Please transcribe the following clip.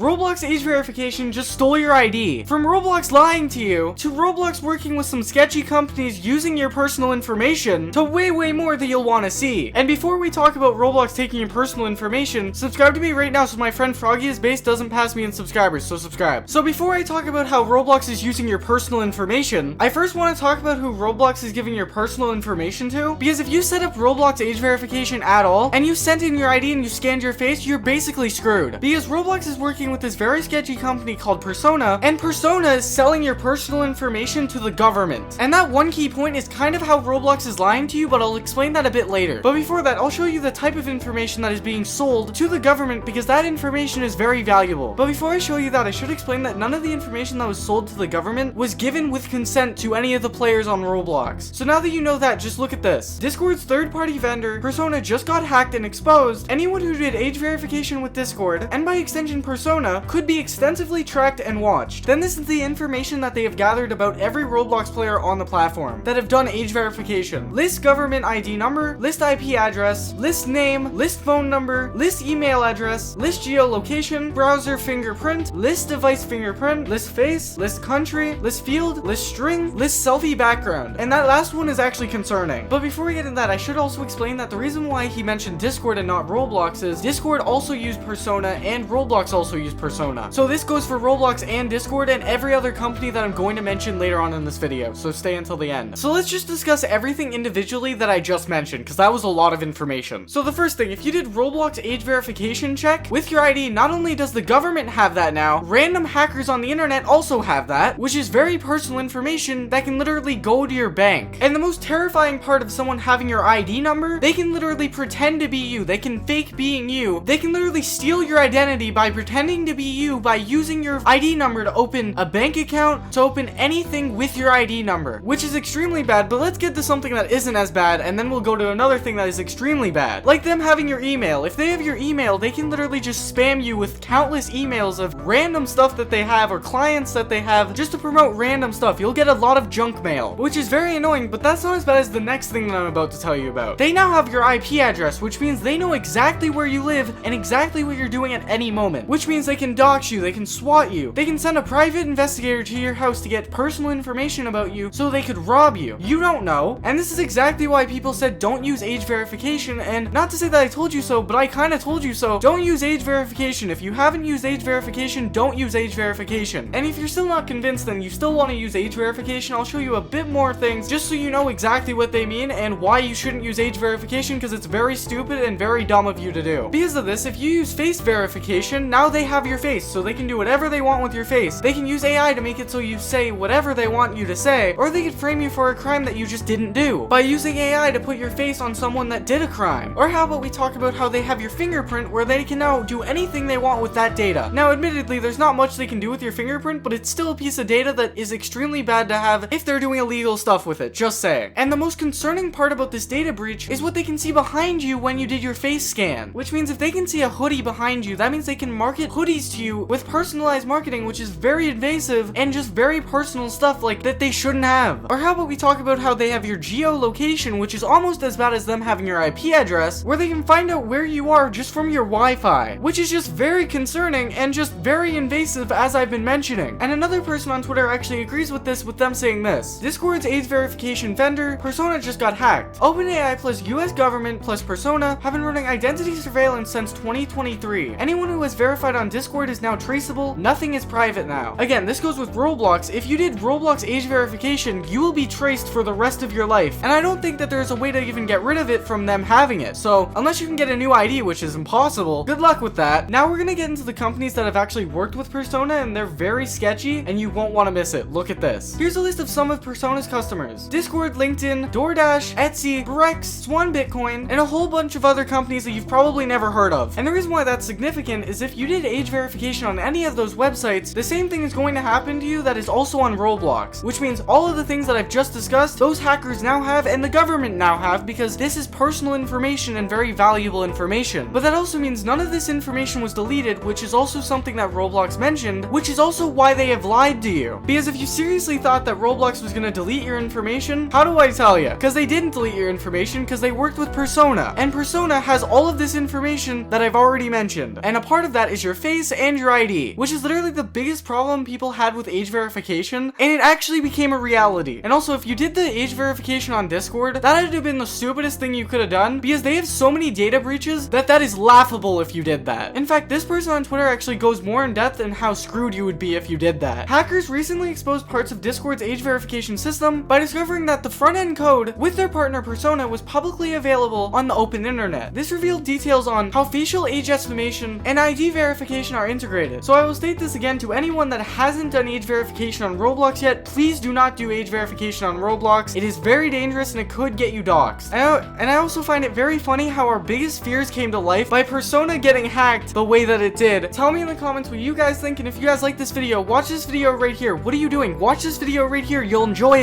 Roblox age verification just stole your ID. From Roblox lying to you, to Roblox working with some sketchy companies using your personal information, to way more that you'll want to see. And before we talk about Roblox taking your personal information, subscribe to me right now so my friend Froggy's base doesn't pass me in subscribers, so subscribe. So before I talk about how Roblox is using your personal information, I first want to talk about who Roblox is giving your personal information to, because if you set up Roblox age verification at all, and you sent in your ID and you scanned your face, you're basically screwed. Because Roblox is working with this very sketchy company called Persona, and Persona is selling your personal information to the government. And that one key point is kind of how Roblox is lying to you, but I'll explain that a bit later. But before that, I'll show you the type of information that is being sold to the government, because that information is very valuable. But before I show you that, I should explain that none of the information that was sold to the government was given with consent to any of the players on Roblox. So now that you know that, just look at this. Discord's third-party vendor, Persona, just got hacked and exposed. Anyone who did age verification with Discord, and by extension Persona, could be extensively tracked and watched. Then this is the information that they have gathered about every Roblox player on the platform that have done age verification. List government ID number, list IP address, list name, list phone number, list email address, list geolocation, browser fingerprint, list device fingerprint, list face, list country, list field, list string, list selfie background. And that last one is actually concerning. But before we get into that, I should also explain that the reason why he mentioned Discord and not Roblox is Discord also used Persona and Roblox also used Persona. So this goes for Roblox and Discord and every other company that I'm going to mention later on in this video, so stay until the end. So let's just discuss everything individually that I just mentioned, because that was a lot of information. So the first thing, if you did Roblox age verification check with your ID, not only does the government have that now, random hackers on the internet also have that, which is very personal information that can literally go to your bank. And the most terrifying part of someone having your ID number, they can literally pretend to be you, they can fake being you, they can literally steal your identity by pretending to be you by using your ID number to open a bank account, to open anything with your ID number, which is extremely bad. But let's get to something that isn't as bad, and then we'll go to another thing that is extremely bad, like them having your email. If they have your email, they can literally just spam you with countless emails of random stuff that they have or clients that they have just to promote random stuff. You'll get a lot of junk mail, which is very annoying, but that's not as bad as the next thing that I'm about to tell you about. They now have your IP address, which means they know exactly where you live and exactly what you're doing at any moment, which means they can dox you, they can SWAT you, they can send a private investigator to your house to get personal information about you so they could rob you. You don't know. And this is exactly why people said don't use age verification, and not to say that I told you so, but I kind of told you so. Don't use age verification. If you haven't used age verification, don't use age verification. And if you're still not convinced, then you still want to use age verification, I'll show you a bit more things just so you know exactly what they mean and why you shouldn't use age verification, because it's very stupid and very dumb of you to do. Because of this, if you use face verification, now they have your face, so they can do whatever they want with your face. They can use AI to make it so you say whatever they want you to say, or they could frame you for a crime that you just didn't do by using AI to put your face on someone that did a crime. Or how about we talk about how they have your fingerprint, where they can now do anything they want with that data. Now admittedly, there's not much they can do with your fingerprint, but it's still a piece of data that is extremely bad to have if they're doing illegal stuff with it, just saying. And the most concerning part about this data breach is what they can see behind you when you did your face scan, which means if they can see a hoodie behind you, that means they can market hoodies to you with personalized marketing, which is very invasive and just very personal stuff like that they shouldn't have. Or how about we talk about how they have your geolocation, which is almost as bad as them having your IP address, where they can find out where you are just from your Wi-Fi, which is just very concerning and just very invasive, as I've been mentioning. And another person on Twitter actually agrees with this, with them saying this: Discord's age verification vendor, Persona, just got hacked. OpenAI plus US government plus Persona have been running identity surveillance since 2023. Anyone who has verified on Discord is now traceable. Nothing is private now. Again, this goes with Roblox. If you did Roblox age verification, you will be traced for the rest of your life. And I don't think that there's a way to even get rid of it from them having it. So unless you can get a new ID, which is impossible, good luck with that. Now we're gonna get into the companies that have actually worked with Persona, and they're very sketchy and you won't want to miss it. Look at this. Here's a list of some of Persona's customers: Discord, LinkedIn, DoorDash, Etsy, Brex, Swan Bitcoin, and a whole bunch of other companies that you've probably never heard of. And the reason why that's significant is if you did age verification on any of those websites, the same thing is going to happen to you that is also on Roblox, which means all of the things that I've just discussed, those hackers now have and the government now have, because this is personal information and very valuable information. But that also means none of this information was deleted, which is also something that Roblox mentioned, which is also why they have lied to you. Because if you seriously thought that Roblox was gonna delete your information, how do I tell you? Because they didn't delete your information, because they worked with Persona, and Persona has all of this information that I've already mentioned, and a part of that is your face face and your ID, which is literally the biggest problem people had with age verification, and it actually became a reality. And also, if you did the age verification on Discord, that had to have been the stupidest thing you could have done, because they have so many data breaches that is laughable if you did that. In fact, this person on Twitter actually goes more in depth in how screwed you would be if you did that. Hackers recently exposed parts of Discord's age verification system by discovering that the front-end code with their partner persona was publicly available on the open internet. This revealed details on how facial age estimation and ID verification are integrated. So I will state this again to anyone that hasn't done age verification on Roblox yet: please do not do age verification on Roblox. It is very dangerous and it could get you doxxed. And I also find it very funny how our biggest fears came to life by persona getting hacked the way that it did. Tell me in the comments what you guys think, and if you guys like this video, watch this video right here. What are you doing? Watch this video right here. You'll enjoy it.